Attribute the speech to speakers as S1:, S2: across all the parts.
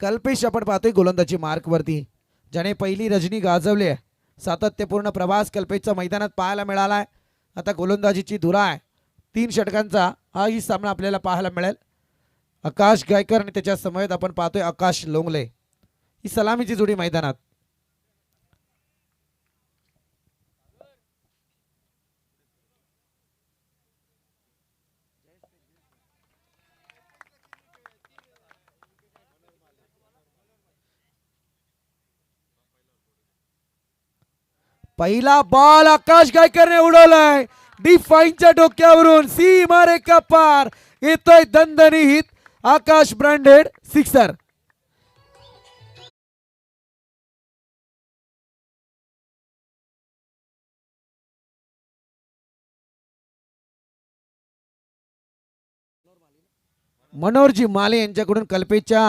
S1: कल्पेश आपण पाहतोय गोलंदाजी मार्क वरती, ज्याने पहिली रजनी गाजवली आहे. सातत्यपूर्ण प्रवास कल्पेशच्या मैदानात पाहायला मिळालाय. आता गोलंदाजीची धुरा आहे 3 षटकांचा हा ही सामना आपल्याला पाहायला मिळेल. आकाश गायकर आणि त्याच्या समवेत आपण पाहतोय आकाश लोंगले. ही सलामीची जोडी मैदानात. पहिला बॉल आकाश गायकरने उडवलाय डिफाईनच्या डोक्यावरून सीमारेखा पार. येतोय दणदणीत आकाश ब्रँडेड सिक्सर. मनोहरजी माले यांच्याकडून कल्पेच्या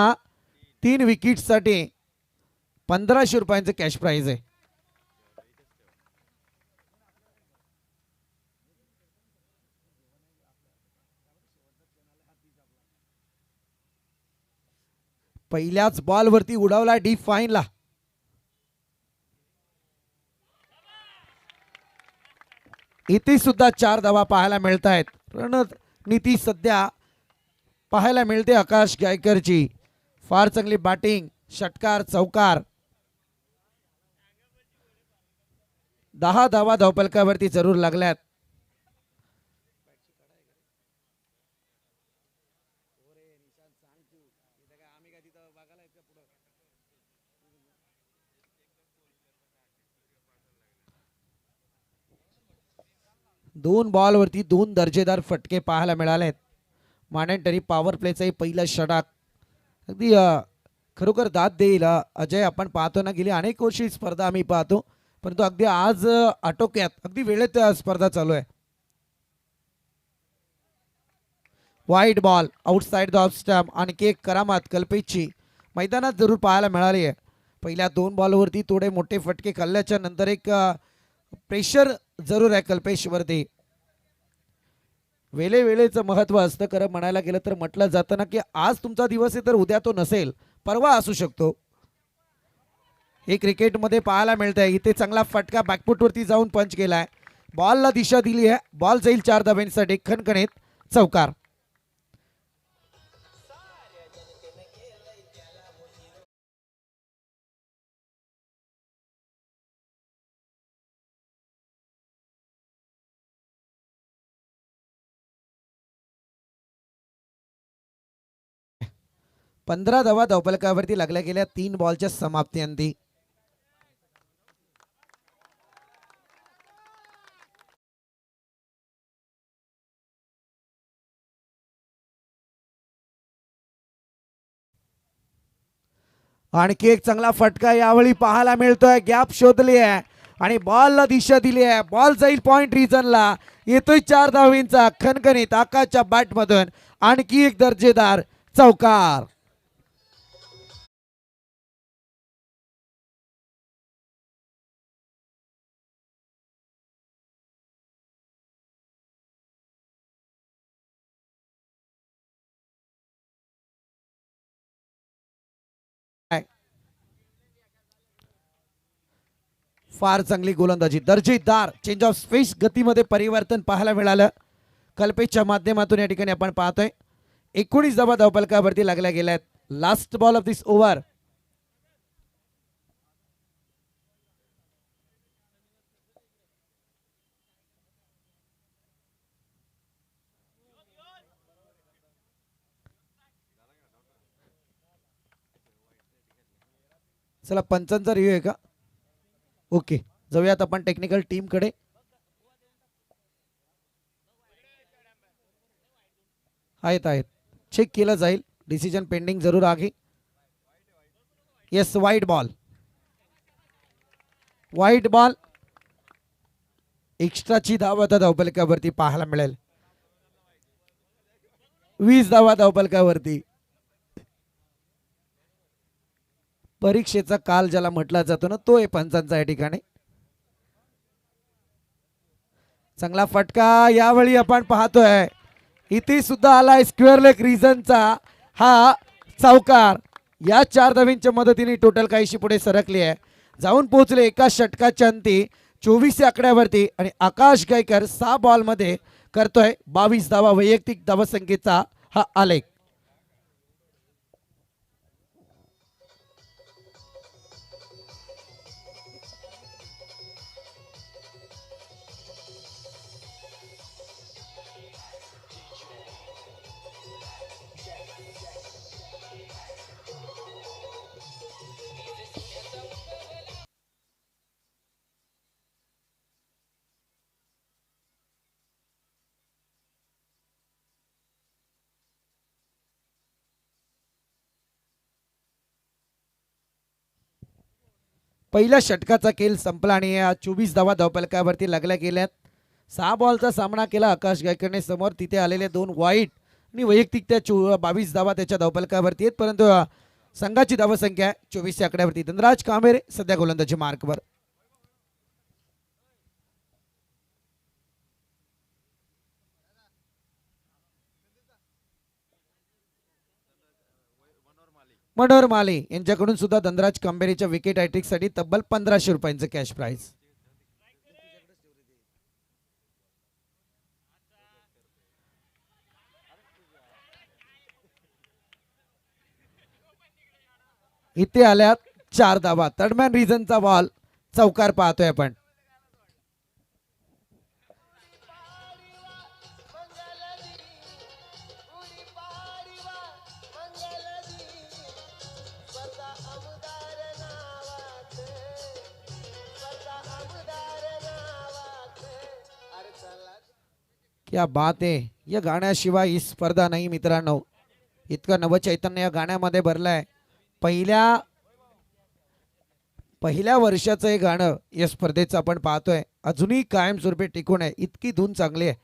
S1: 3 विकेटसाठी 1500 रुपयांचं कॅश प्राइज आहे. पहिल्याच बॉलवरती उडवला डीप फाईनला. इथे सुद्धा 4 धावा पाहायला मिळत आहेत. रणनीती सध्या पाहायला मिळते आकाश गायकरची. फार चांगली बॅटिंग, षटकार, चौकार. 10 धावा धावपलकावरती जरूर लागल्यात. दोन बॉलवरती 2 दर्जेदार फटके पाहायला मिळालेत. मॅन्डेटरी पॉवर प्लेचाही पहिला षटक अगदी खरोखर दाद देईल. अजय, आपण पाहतो ना, गेली अनेक वर्षी स्पर्धा आम्ही पाहतो, परंतु अगदी आज आटोक्यात अगदी वेळेत स्पर्धा चालू आहे. वाईट ball outside the off stump. आणखी एक करामत कल्पेशची मैदानात जरूर पाहायला मिळाली आहे. पहिल्या 2 बॉलवरती थोडे मोठे फटके खाल्ल्याच्या नंतर एक प्रेशर जरूर आहे कल्पेशवरती. वेळेचं महत्व असतं. खरं म्हणायला गेलं तर म्हटलं जातं ना की आज तुमचा दिवस आहे तर उद्या तो नसेल, परवा असू शकतो. हे क्रिकेटमध्ये पाहायला मिळत आहे. इथे चांगला फटका बॅकफुटवरती जाऊन पंच केलाय. बॉलला दिशा दिली आहे. बॉल जाईल 4 धाब्यांसाठी. खणखणीत चौकार. पंधरा धावा धावपलकावरती लागल्या गेल्या 3 बॉलच्या समाप्तीअंती. आणखी एक चांगला फटका यावेळी पाहायला मिळतोय. गॅप शोधली आहे आणि बॉलला दिशा दिली आहे. बॉल जाईल पॉइंट रिजनला. येतोय 4 धावींचा खणखणीत आकाशच्या बॅटमधून आणखी एक दर्जेदार चौकार. फार चांगली गोलंदाजी, दर्जेदार चेंज ऑफ स्पेस, गतीमध्ये परिवर्तन पाहायला मिळालं कल्पेशच्या माध्यमातून. या ठिकाणी आपण पाहतोय 19 धावा धावपलकावरती लागल्या गेल्यात. Last ball of this over. चला पंचांचा रिव्ह्यू आहे का? ओके, जाऊयात आपण टेक्निकल टीम कडे. आहेत चेक केलं जाईल. डिसिजन पेंडिंग जरूर आहे. येस, वाईट बॉल. एक्स्ट्राची धाव आता धावपलकावरती पाहायला मिळेल. 20 धावा धावपलकावरती. परीक्षेचा काल ज्याला म्हटला जातो ना, तो आहे पंचांचा या ठिकाणी. चांगला फटका यावेळी आपण पाहतोय. इथे सुद्धा आलाय स्क्वेअर लेग रिजनचा हा चौकार. या 4 धावींच्या मदतीने टोटल काहीशी पुढे सरकली आहे, जाऊन पोहोचले एका षटकाच्या अंती 24 या आकड्यावरती आणि आकाश गायकर 6 बॉलमध्ये करतोय 22 धावा वैयक्तिक धावसंख्येचा हा आलेख. पहिल्या षटकाचा खेळ संपला आणि या 24 धावा धावफलकावरती लागल्या गेल्यात. 6 बॉलचा सामना केला आकाश गायकरने. समोर तिथे आलेले 2 वाईट आणि वैयक्तिक त्या 22 धावा त्याच्या धावफलकावरती आहेत, परंतु संघाची धावसंख्या 24 या आकड्यावरती. धनराज कांबेरे सध्या गोलंदाजी मार्कवर. मनोहर माले यांच्याकडून सुद्धा धनराज कांबेरेच्या विकेट हॅट्रिक साठी तब्बल 1500 रुपयांचं कॅश प्राइज. इथे आल्यात 4 धावा. थर्डमॅन रिझनचा बॉल चौकार पाहतोय आपण. क्या बात आहे. या गाण्याशिवाय ही स्पर्धा नाही मित्रांनो. इतकं नवचैतन्य या गाण्यामध्ये भरलंय. पहिल्या वर्षाचं हे गाणं या स्पर्धेचं आपण पाहतोय, अजूनही कायमस्वरूपी टिकून आहे. इतकी धून चांगली आहे.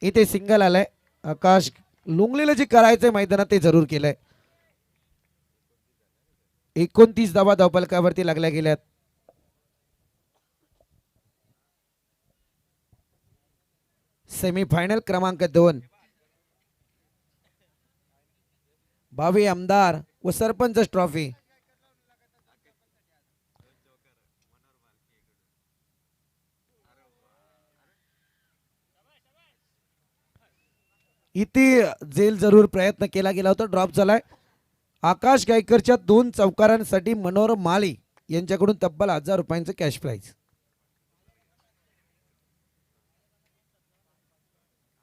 S1: इथे सिंगल आलंय. आकाश लुंगलेलं जे करायचंय मैदानात ते जरूर केलंय. 29 धावा धावफलकावरती लागल्या गेल्यात. सेमीफायनल क्रमांक 2. भावी आमदार व सरपंच ट्रॉफी. इथे जेल जरूर प्रयत्न केला गेला होता, ड्रॉप झालाय. आकाश गायकरच्या 2 चौकारांसाठी मनोहर माळी यांच्याकडून तब्बल 1000 रुपयांचं कॅश प्राइज.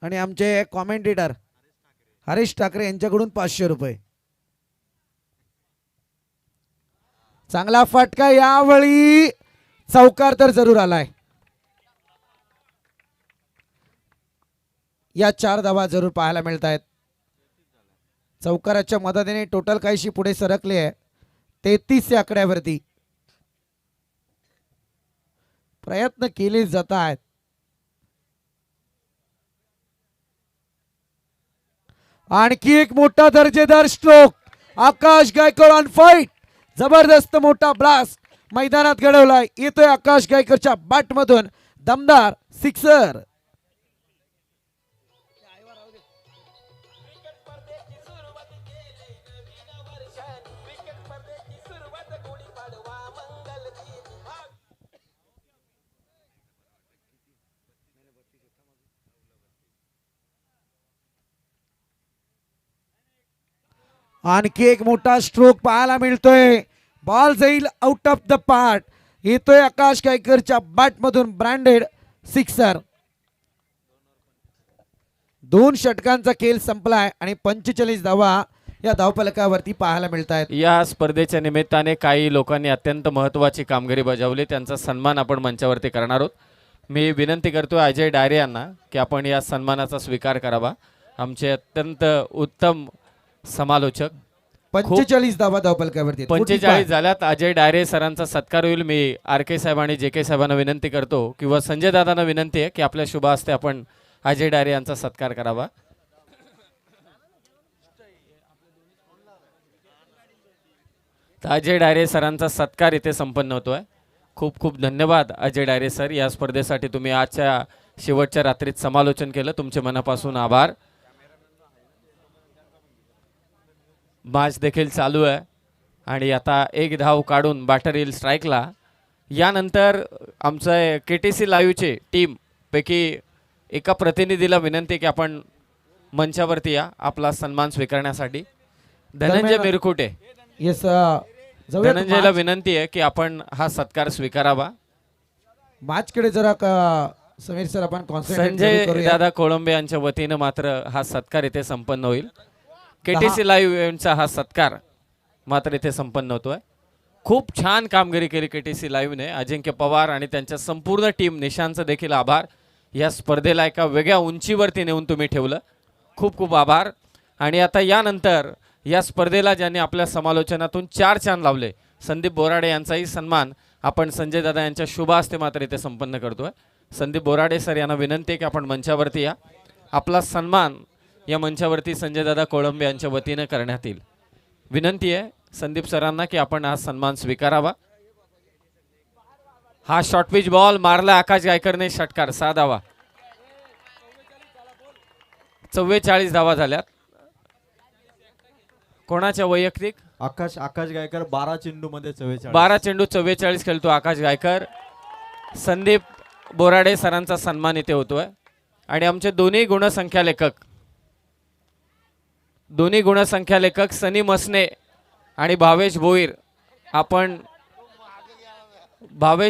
S1: आणि आमचे कॉमेंटेटर हरीश ठाकरे यांच्याकडून 500 रुपये. चांगला फटका यावेळी. चौकार तर जरूर आलाय. या 4 धावा जरूर पाहायला मिळत आहेत. चौकाराच्या मदतीने टोटल काहीशी पुढे सरकले आहे 33 या आकड्यावरती. प्रयत्न केले जात आहेत. आणखी एक मोठा दर्जेदार stroke. Akash Gaikar on fight. जबरदस्त मोठा ब्लास्ट मैदानात घडवलाय. येतोय आकाश गायकरच्या बॅट मधून दमदार सिक्सर. आणखी एक मोठा स्ट्रोक पाहायला मिळतोय. बॉल जाईल आउट ऑफ द पार्ट. येतोय आकाश गायकरच्या बॅट मधून ब्रँडेड सिक्सर. 2 षटकांचा खेळ संपलाय आणि 45 धावा या धावफलकावरती पाहायला मिळत आहेत.
S2: या स्पर्धेच्या निमित्ताने काही लोकांनी अत्यंत महत्त्वाची कामगिरी बजावली, त्यांचा सन्मान आपण मंचावरती करणार आहोत. मी विनंती करतो अजय डायरे यांना की आपण या सन्मानाचा स्वीकार करावा. आमचे अत्यंत उत्तम समालोचक.
S1: 45 धावा धावफलकावरती
S2: 45 झाल्यात. अजय डायरे सरांचा सत्कार होईल. मी आर के साहेब आणि जे के साहेबांना विनंती करतो किंवा संजय दादांना विनंती आहे की आपल्या शुभ हस्ते आपण अजय डायरे यांचा सत्कार करावा. अजय डायरे सरांचा सत्कार इथे संपन्न होतोय. खूप खूप धन्यवाद अजय डायरे सर. या स्पर्धेसाठी तुम्ही आजच्या शेवटच्या रात्रीत समालोचन केलं. तुमचे मनापासून आभार. मॅच देखील चालू आहे आणि आता एक धाव काढून बॅटर येईल स्ट्राईकला. यानंतर आमचं KTC लाईव्हचे टीमपैकी एका प्रतिनिधीला विनंती की आपण मंचावरती या आपला सन्मान स्वीकारण्यासाठी. धनंजय
S1: दरम्यान-
S2: मिरकुटे,
S1: येस
S2: धनंजयला विनंती आहे की आपण हा सत्कार स्वीकारावा.
S1: मॅचकडे जरा समीर सर आपण कॉन्सन्ट्रेट
S2: संजय
S1: करूया.
S2: दादा कोळंबे यांच्या वतीनं मात्र हा सत्कार इथे संपन्न होईल. KTC
S1: दहा-
S2: लाईव्ह इव्हेंटचा हा सत्कार मात्र इथे संपन्न होतोय. खूप छान कामगिरी केली KTC लाईव्हने. अजिंक्य पवार आणि त्यांच्या संपूर्ण टीम, निशांचं देखील आभार. या स्पर्धेला एका वेगळ्या उंचीवरती नेऊन तुम्ही ठेवलं, खूप खूप आभार. आणि आता यानंतर या स्पर्धेला ज्यांनी आपल्या समालोचनातून 4 चांद लावले, संदीप बोराडे यांचाही सन्मान आपण संजय दादा यांच्या शुभ हस्ते मात्र इथे संपन्न करतोय. संदीप बोराडे सर यांना विनंती आहे की आपण मंचावरती या. आपला सन्मान या मंचावरती संजय दादा कोळंबे यांच्या वतीनं करण्यात येईल. विनंती आहे संदीप सरांना की आपण हा सन्मान स्वीकारावा. हा शॉर्ट पिच बॉल मारला आकाश गायकरने, षटकार, 6 धावा. 44 धावा झाल्यात. कोणाच्या वैयक्तिक?
S3: आकाश गायकर 12 चेंडू मध्ये 44.
S2: 12 चेंडू 44 खेळतो आकाश गायकर. संदीप बोराडे सरांचा सन्मान इथे होतोय. आणि आमचे दोन्ही गुणसंख्या लेखक सनी मसने आणि भावेश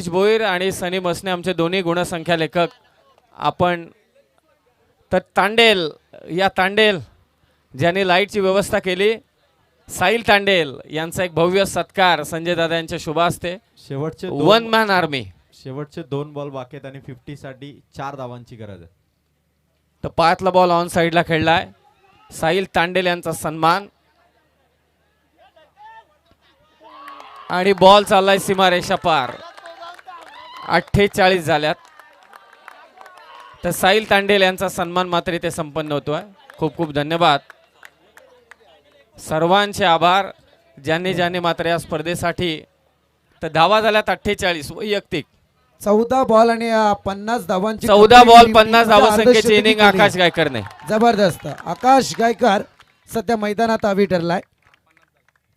S2: भोईर आणि सनी मसने आमचे दोन्ही गुणसंख्या लेखक आपण. तर तांडेल ज्यांनी लाईटची व्यवस्था केली, साहिल तांडेल यांचा एक भव्य सत्कार संजय दादा यांच्या शुभ हस्ते.
S3: शेवटचे
S2: वन मॅन आर्मी.
S3: शेवटचे 2 बॉल बाकी आहेत आणि 50 साठी 4 धावांची गरज आहे.
S2: तर पायातला बॉल ऑन साइडला खेळलाय. साहिल तांडेल यांचा सन्मान आणि बॉल चाललाय सीमारेषा पार. 48 झाल्यात. तर साहिल तांडेल यांचा सन्मान मात्र इथे संपन्न होतोय. खूप खूप धन्यवाद, सर्वांचे आभार ज्यांनी मात्र या स्पर्धेसाठी. तर धावा झाल्यात 48 वैयक्तिक.
S1: 14 बॉल आणि 50 धावांची
S2: 14 बॉल
S1: complete
S2: 50
S1: team
S2: धावसंख्येची
S1: अर्धशतकी
S2: इनिंग
S1: केली.
S2: आकाश गायकरने.
S1: जबरदस्त. आकाश गायकर सध्या मैदानात हवी ठरलाय.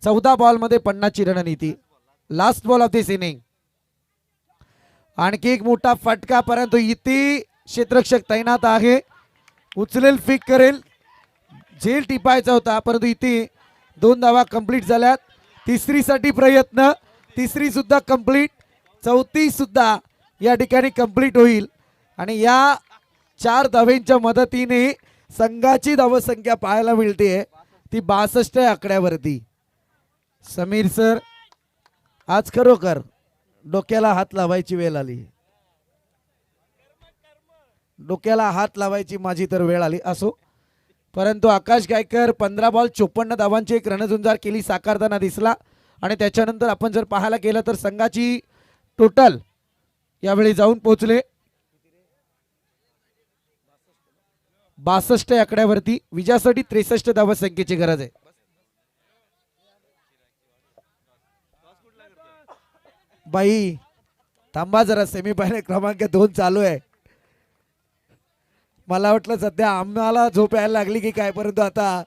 S1: 14 बॉल मध्ये 50 ची रणनीती. Last ball of this inning. आणखी एक मोठा फटका, परंतु इथे क्षेत्ररक्षक तैनात आहे. उचलेल, फिक करेल, झेल टिपायचा होता, परंतु इथे 2 धावा कंप्लीट झाल्यात. तिसरीसाठी प्रयत्न, तिसरी सुद्धा कंप्लीट, चौथी सुद्धा या ठिकाणी कंप्लीट होईल. आणि या 4 धावेंच्या मदतीने संघाची धावसंख्या पाहायला मिळते ती 62 आकड्यावरती. समीर सर, आज खरोखर डोक्याला हात लावायची वेळ आली. डोक्याला हात लावायची माझी तर वेळ आली. असो, परंतु आकाश गायकर 15 बॉल 54 धावांची एक रणझुंजार केली साकारताना दिसला. आणि त्याच्यानंतर आपण जर पाहायला गेलं तर संघाची टोटल यावेळी जाऊन पोहोचले 62 आकड्यावरती. विजयासाठी 63 धावसंख्येची गरज आहे. बाई थांबा जरा, सेमीफायनल क्रमांक 2 चालू आहे. मला वाटलं सध्या आम्हाला झोप यायला लागली की काय, परंतु आता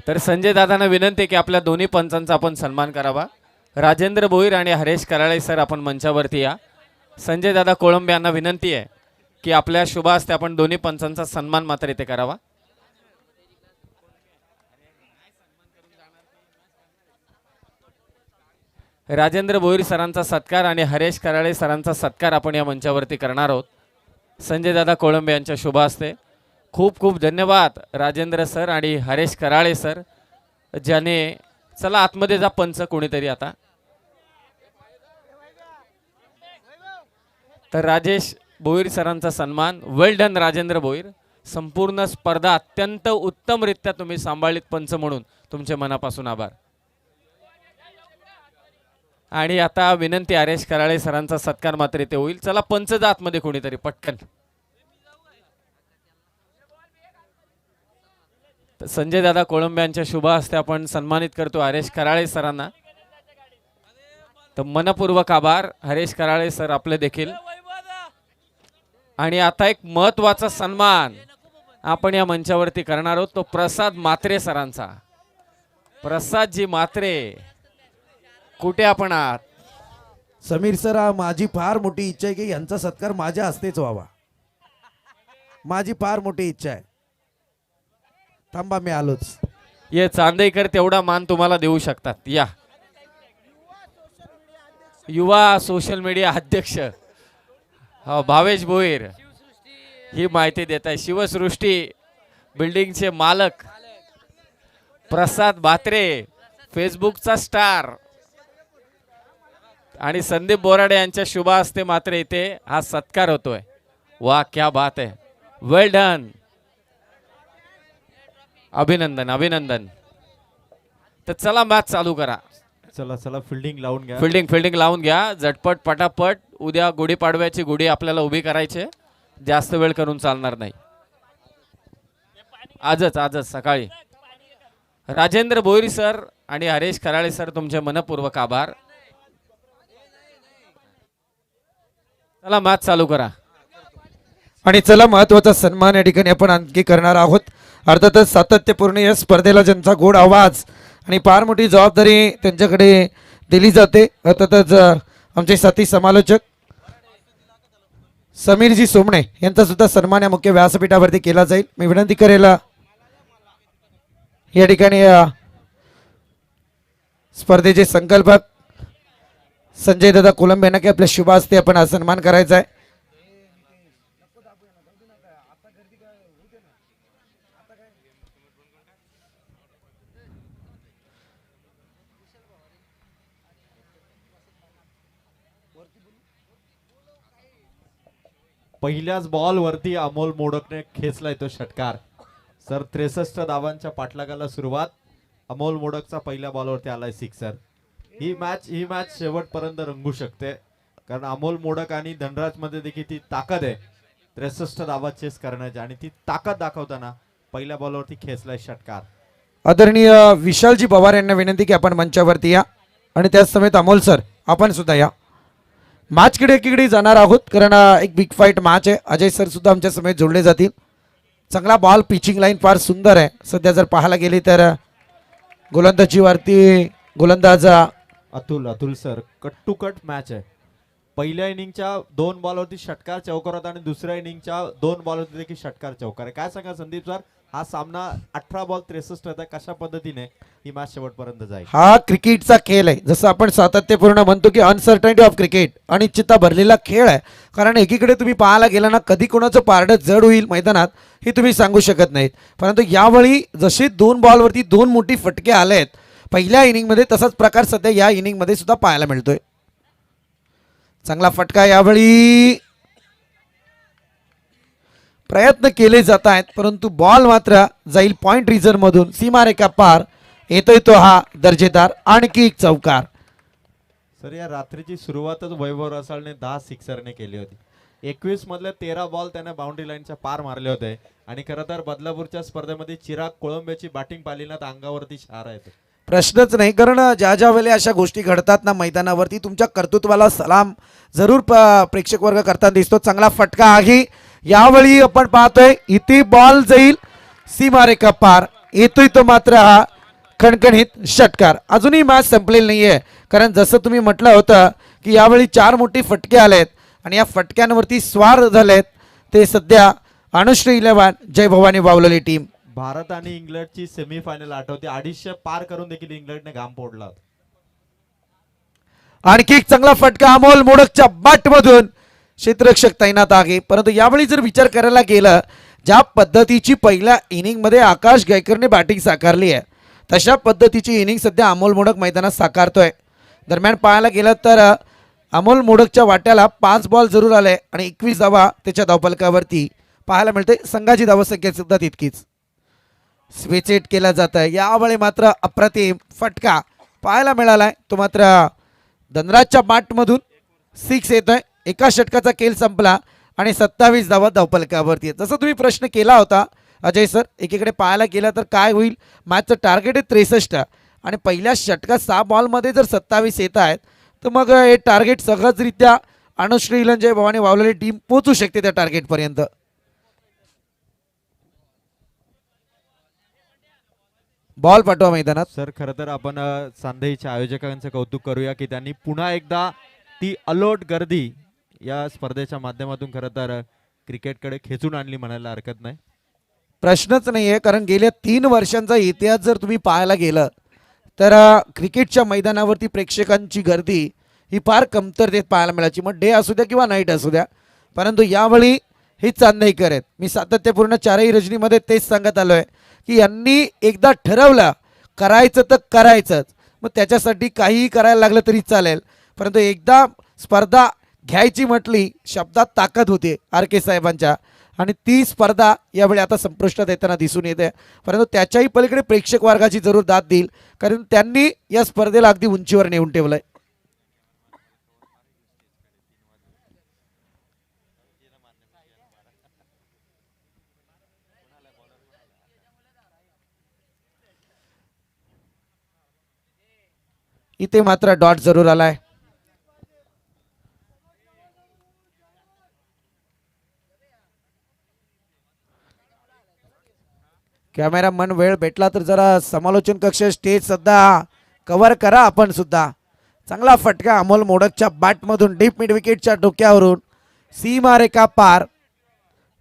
S2: तर संजय दादांना विनंती की आपल्या दोन्ही पंचांचा आपण सन्मान करावा. राजेंद्र भोईर आणि हरेश कराळे सर आपण मंचावरती या. संजय दादा कोळंबे यांना विनंती आहे की आपल्या शुभ हस्ते आपण दोन्ही पंचांचा सन्मान मात्र इथे करावा. राजेंद्र भोईर सरांचा सत्कार आणि हरेश कराळे सरांचा सत्कार आपण या मंचावरती करणार आहोत संजय दादा कोळंबे यांच्या शुभ हस्ते. खूप खूप धन्यवाद राजेंद्र सर आणि हरेश कराळे सर ज्याने. चला आतमध्ये जा पंच कोणीतरी आता. तर राजेश भोईर सरांचा सन्मान. वेल डन राजेंद्र भोईर. संपूर्ण स्पर्धा अत्यंत उत्तमरित्या तुम्ही सांभाळलीत पंच म्हणून तुमचे मनापासून आभार. आणि आता विनंती हरेश कराळे सरांचा सत्कार मात्र इथे होईल. चला पंच जा आतमध्ये कोणीतरी पटकन. तर संजय दादा कोळंबे यांच्या शुभ हस्ते आपण सन्मानित करतो हरेश कराळे सरांना. तर मनपूर्वक आभार हरेश कराळे सर आपले देखील. आणि आता एक महत्वाचा सन्मान आपण या मंचावरती करणार आहोत तो प्रसाद मात्रे सरांचा. प्रसादजी मात्रे कुठे आपण आहात?
S1: समीर सर, माझी फार मोठी इच्छा आहे की यांचा सत्कार माझ्या हस्तेच व्हावा. माझी फार मोठी इच्छा आहे. थांबा, मी आलोच.
S2: ये चांदेकर तेवढा मान तुम्हाला देऊ शकतात. या युवा सोशल मीडिया अध्यक्ष भावेश भोईर ही माहिती देत आहे. शिवसृष्टी बिल्डिंगचे मालक प्रसाद भात्रे, फेसबुकचा स्टार आणि संदीप बोराडे यांच्या शुभ हस्ते मात्र इथे हा सत्कार होतोय. वा क्या बात है, वेल डन, अभिनंदन अभिनंदन. तर चला मॅच चालू करा.
S3: चला चला फिल्डिंग लावून घ्या.
S2: फिल्डिंग लावून घ्या झटपट पटापट. उद्या गुढीपाडव्याची गुढी आपल्याला उभी करायची, जास्त वेळ करून चालणार नाही. आजच सकाळी. राजेंद्र भोईर सर आणि हरेश कराळे सर तुमचे मनपूर्वक आभार. चला मॅच चालू करा.
S1: आणि चला, महत्वाचा सन्मान या ठिकाणी आपण आणखी करणार आहोत. अर्थातच सातत्यपूर्ण या स्पर्धेला ज्यांचा गोड आवाज आणि फार मोठी जबाबदारी त्यांच्याकडे दिली जाते, अर्थातच आमचे साथी समालोचक समीरजी सोमणे यांचा सुद्धा सन्मान या मुख्य व्यासपीठावरती केला जाईल. मी विनंती करेल या ठिकाणी स्पर्धेचे संकल्पक संजय दादा कोलंबे यांना की आपल्या शुभ हस्ते आपण हा सन्मान करायचा आहे.
S3: पहिल्याच बॉल वरती अमोल मोडकने खेचलाय तो षटकार. सर 63 धावांच्या पाठलागाला सुरुवात. अमोल मोडकचा पहिल्या बॉलवरती आलाय सिक्सर. ही मॅच शेवटपर्यंत रंगू शकते, कारण अमोल मोडक आणि धनराज मध्ये देखील ती ताकद आहे 63 धावा चेस करण्याची, आणि ती ताकद दाखवताना पहिल्या बॉलवरती खेचलाय षटकार.
S1: आदरणीय विशालजी पवार यांना विनंती की आपण मंचावरती या आणि त्याच समेत अमोल सर आपण सुद्धा या. मॅचकडे एकीकडे जाणार आहोत, कारण एक बिग फाईट मॅच आहे. अजय सर सुद्धा आमच्या समेत जोडले जातील. चांगला बॉल, पिचिंग लाईन फार सुंदर आहे. सध्या जर पाहायला गेली तर गोलंदाजीवरती गोलंदाज
S3: Atul sir, cut to cut match आहे. पहिल्या इनिंगच्या 2 बॉलवरती षटकार चौकारात आणि दुसऱ्या इनिंगच्या 2 बॉलवरती देखील षटकार चौकार आहे. काय सांगा संदीप सर, हा सामना 18 बॉल 63 होता, कशा पद्धतीने ही मॅच शेवटपर्यंत जाईल?
S1: हा क्रिकेटचा खेळ आहे, जसं आपण सातत्यपूर्ण म्हणतो की अनसर्टनिटी ऑफ क्रिकेट, अनिश्चितता भरलेला खेळ आहे. कारण एकीकडे तुम्ही पाहायला गेला ना, कधी कोणाचं पारडं जड होईल मैदानात हे तुम्ही सांगू शकत नाहीत. परंतु यावेळी जसे 2 बॉलवरती 2 मोठी फटके आलेत पहिल्या इनिंगमध्ये, तसाच प्रकार सध्या या इनिंगमध्ये सुद्धा पाहायला मिळतोय. चांगला फटका यावेळी, प्रयत्न केले जात आहेत, परंतु बॉल मात्र जाईल पॉइंट रिझन मधून सीमारेखा पार. येतोय तो हा दर्जेदार आणखी एक चौकार.
S3: सर, या रात्रीची सुरुवातच वैभव रसाळने 10 सिक्सरने केली होती. 21 मधले 13 बॉल त्याने बाउंड्री लाईनच्या पार मारले होते. आणि खरं तर बदलापूरच्या स्पर्धेमध्ये चिराग कोळंबेची बॅटिंग पाहिली ना, तर अंगावरती शार आहे.
S1: प्रश्नच नाही, कारण ज्या वेळेला अशा गोष्टी घडतात ना मैदानावरती, तुमच्या कर्तृत्वाला सलाम जरूर प्रेक्षक वर्ग करताना दिसतो. चांगला फटका आहे यावेळी आपण पाहतोय. इथे बॉल जाईल सीमारेखा पार. येतोय तो मात्र हा खणखणीत षटकार. अजूनही मॅच संपलेली नाहीये, कारण जसं तुम्ही म्हटलं होतं की यावेळी 4 मोठे फटके आलेत आणि या फटक्यांवरती स्वार झालेत ते सध्या अनुश्री 11 जय भवानी बावलेली टीम.
S3: भारत आणि इंग्लंडची सेमीफायनल आठवते. 250 पार करून देखील इंग्लंडने घाम फोडला.
S1: आणखी एक चांगला फटका अमोल मोडकच्या बॅट मधून. क्षेत्ररक्षक तैनात आहे, परंतु यावेळी जर विचार करायला गेलं, ज्या पद्धतीची पहिल्या इनिंग मध्ये आकाश गायकरने बॅटिंग साकारली आहे, तशा पद्धतीची इनिंग सध्या अमोल मोडक मैदानात साकारतोय. दरम्यान पाहायला गेलं तर अमोल मोडकच्या वाट्याला 5 बॉल जरूर आले आणि 21 धावा त्याच्या धावफलकावरती पाहायला मिळते. संघाची धावसंख्या सुद्धा तितकीच. स्विचेट केला जात आहे. यावेळी मात्र अप्रतिम फटका पाहायला मिळालाय, तो मात्र धनराजच्या बॅटमधून 6 येतोय. एका षटकाचा खेळ संपला आणि 27 धावा धावफलकावरती. जसं तुम्ही प्रश्न केला होता अजय सर एकीकडे पाहायला गेलं तर काय होईल, मॅचचं टार्गेट आहे 63 आणि पहिल्या षटकात 6 बॉलमध्ये जर 27 येत आहेत तर मग हे टार्गेट सहजरित्या अनुश्री इलंजय भवानी वावलेली टीम पोहोचू शकते त्या टार्गेटपर्यंत. बॉल पाठवा मैदानात.
S3: सर खरं तर आपण सांधईच्या आयोजकांचं कौतुक करूया की त्यांनी पुन्हा एकदा ती अलोट गर्दी या स्पर्धेच्या माध्यमातून खरं तर क्रिकेटकडे खेचून आणली म्हणायला हरकत नाही.
S1: प्रश्नच नाही आहे, कारण गेल्या 3 वर्षांचा इतिहास जर तुम्ही पाहायला गेलं तर क्रिकेटच्या मैदानावरती प्रेक्षकांची गर्दी ही फार कमतरतेत पाहायला मिळायची, मग डे असू द्या किंवा नाईट असू द्या. परंतु यावेळी हे चांदईकर आहेत. मी सातत्यपूर्ण 4ही रजनीमध्ये तेच सांगत आलो आहे की यांनी एकदा ठरवलं करायचं तर करायचंच, मग त्याच्यासाठी काहीही करायला लागलं तरी चालेल. परंतु एकदा स्पर्धा घ्यायची म्हटली, शब्दात ताकद होते आर के साहेबांच्या, आणि ती स्पर्धा यावेळी आता संपुष्टात येताना दिसून येते. परंतु त्याच्याही पलीकडे प्रेक्षक वर्गाची जरूर दाद देईल, कारण त्यांनी या स्पर्धेला अगदी उंचीवर नेऊन ठेवलंय. इथे मात्र डॉट जरूर आलाय. कॅमेरामन वेळ भेटला तर जरा समालोचन कक्ष स्टेज सुद्धा कव्हर करा आपण सुद्धा. चांगला फटका अमोल मोडकच्या बॅटमधून डीप मिड विकेटच्या डोक्यावरून सीमारेखा पार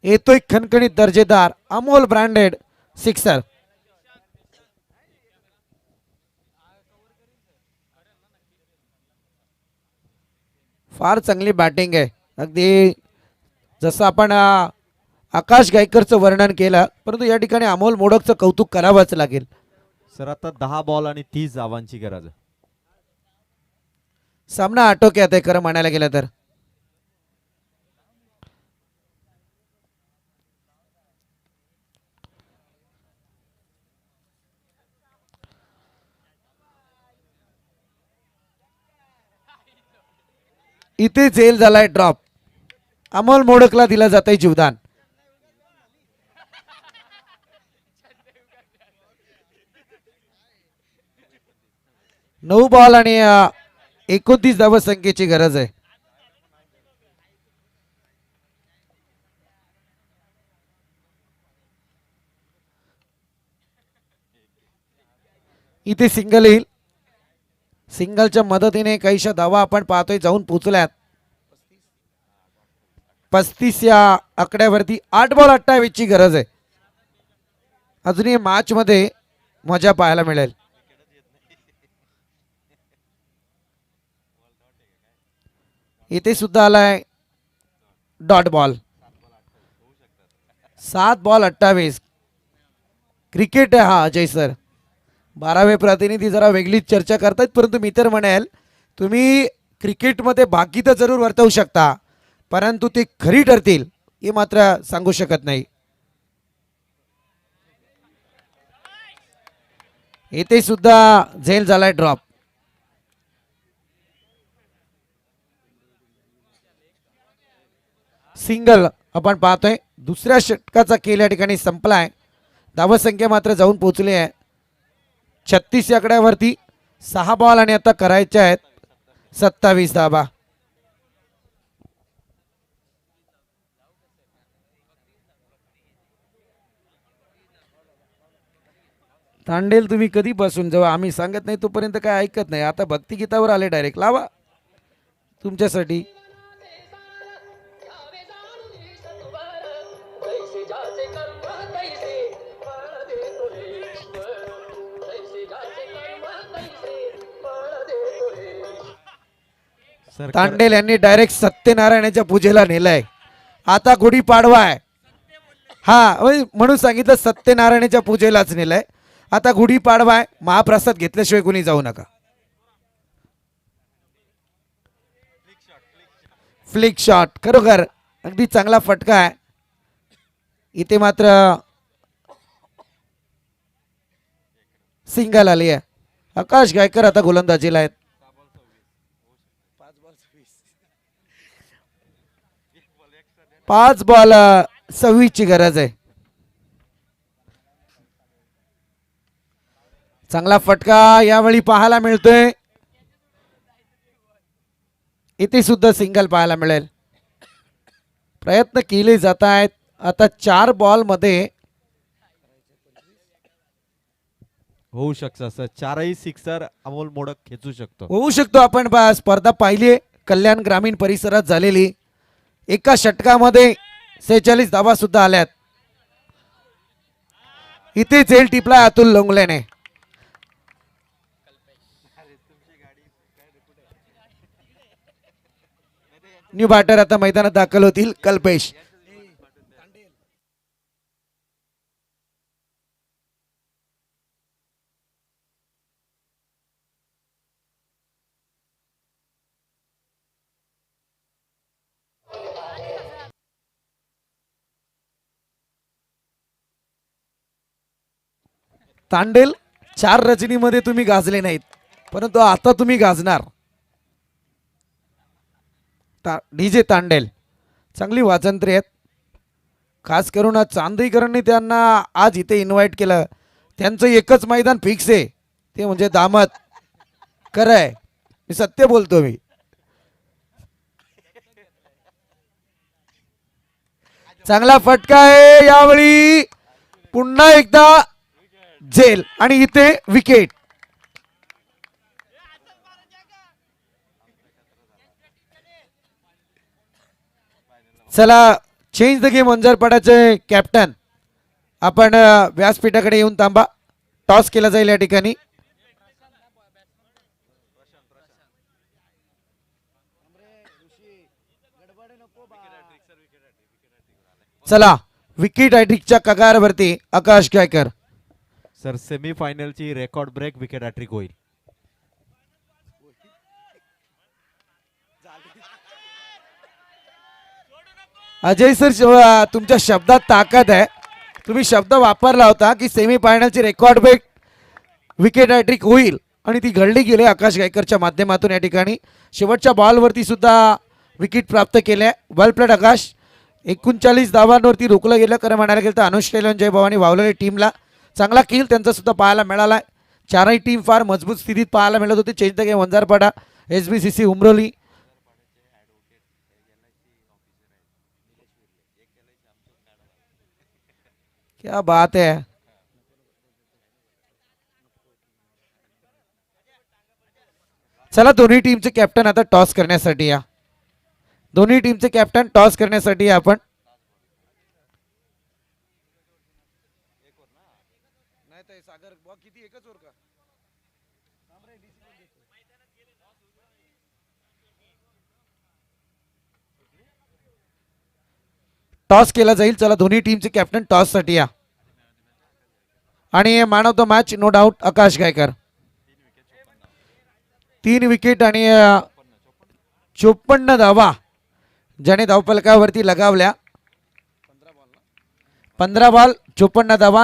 S1: येतोय खणखणीत दर्जेदार अमोल ब्रँडेड सिक्सर. फार चांगली बॅटिंग आहे, अगदी जसं आपण आकाश गायकरचं वर्णन केलं, परंतु या ठिकाणी अमोल मोडकचं कौतुक करावंच लागेल.
S3: सर आता 10 बॉल आणि 30 धावांची गरज आहे.
S1: सामना आटोक्यात आहे खरं म्हणायला गेलं तर. इथे झेल झालाय ड्रॉप, अमोल मोडकला दिला जात आहे जीवदान. नऊ बॉल आणि 29 धावसंख्येची गरज आहे. इथे सिंगल येईल, सिंगलच्या मदतीने काहीशा धावा आपण पाहतोय जाऊन पोचल्यात. 35 या आकड्यावरती 8 बॉल 28 ची गरज आहे. अजूनही मॅच मध्ये मजा पाहायला मिळेल. इथे सुद्धा आलाय डॉट बॉल. 7 बॉल 28. क्रिकेट आहे हा अजय सर. 12वे प्रतिनिधी जरा वेगळीच चर्चा करतात, परंतु मी तर म्हणेल तुम्ही क्रिकेटमध्ये बाकी तर जरूर वर्तवू शकता, परंतु ते खरी ठरतील हे मात्र सांगू शकत नाही. इथे सुद्धा झेल झालाय ड्रॉप. सिंगल आपण पाहतोय. दुसऱ्या षटकाचा खेळ या ठिकाणी संपलाय. धावसंख्या मात्र जाऊन पोहोचली आहे 36 या आकड्यावरती. 6 बॉल आणि आता करायचे आहेत 27 धावा. तांडेल तुम्ही कधीपासून, जेव्हा आम्ही सांगत नाही तोपर्यंत काय ऐकत नाही. आता भक्तिगीतावर आले डायरेक्ट. लावा तुमच्यासाठी. तांडेल यांनी डायरेक्ट सत्यनारायणाच्या पूजेला नेलंय. आता गुढीपाडवा आहे हा, म्हणून सांगितलं सत्यनारायणाच्या पूजेलाच नेलंय. आता गुढीपाडवा आहे, महाप्रसाद घेतल्याशिवाय कोणी जाऊ नका. फ्लिक शॉट खरोखर अगदी चांगला फटका आहे. इथे मात्र सिंगल आली आहे. आकाश गायकर आता गोलंदाजीला आहेत. 5 बॉल 26 ची गरज आहे. चांगला फटका यावेळी पाहायला मिळतोय. इथे सुद्धा सिंगल पाहायला मिळेल. प्रयत्न केले जात आहेत. आता 4 बॉल मध्ये
S3: होऊ शकतं सर, 4ही सिक्सर अमोल मोडक खेचू शकतो.
S1: होऊ शकतो. आपण स्पर्धा पाहिली कल्याण ग्रामीण परिसरात झालेली. एका षटकामध्ये 46 धावा सुद्धा आल्यात. इथे झेल टिपला अतुल लोंगलेने. न्यू बॅटर आता मैदानात दाखल होतील कल्पेश. तांडेल 4 रजनीमध्ये तुम्ही गाजले नाहीत, परंतु आता तुम्ही गाजणार. डीजे तांडेल चांगली वाजंत्री आहेत. खास करून आज चांदेकरांनी त्यांना आज इथे इन्व्हाइट केलं. त्यांचं एकच मैदान फिक्स आहे, ते म्हणजे दामत. खरं आहे, मी सत्य बोलतो. मी चांगला फटका आहे यावेळी. पुन्हा एकदा झेल आणि इथे विकेट. चला चेंज द गेम. वंजारपाड्याचे कॅप्टन आपण व्यासपीठाकडे येऊन थांबा. टॉस केला जाईल या ठिकाणी. चला विकेट हॅट्रिकच्या कगारवरती आकाश गायकर.
S3: सर सेमीफायनलची रेकॉर्ड ब्रेक विकेट हॅट्रिक होईल.
S1: अजय सर, तुमच्या शब्दात ताकद आहे. तुम्ही शब्द वापरला होता की सेमीफायनलची रेकॉर्ड ब्रेक विकेट हॅट्रिक होईल आणि ती घडली गेली आकाश गायकरच्या माध्यमातून. या ठिकाणी शेवटच्या बॉलवरती सुद्धा विकेट प्राप्त केले. वेल प्लेड आकाश. 39 धावांवरती रोखलं गेलं. खरं म्हणायला गेलं तर अनुष्का जय भवानी वावलेल्या टीमला चांगला किल त्यांचा सुद्धा पाहायला मिळाला. 4ही टीम फार मजबूत स्थितीत पाहायला मिळत होती. Change the game Wanjarpada, SBCC Umroli. क्या बात है. चला दोन्ही टीमचे कॅप्टन आता टॉस करण्यासाठी या. दोन्ही टीमचे कॅप्टन टॉस करण्यासाठी या आपण. टॉस केला जाईल. चला दोन्ही टीमचे कॅप्टन टॉस साठी या. आणि man of the match no doubt Akash Gaikar. 3 wicket आणि 54 धावा ज्याने धावफलकावरती लगावल्या. 15 बॉल 54 धावा.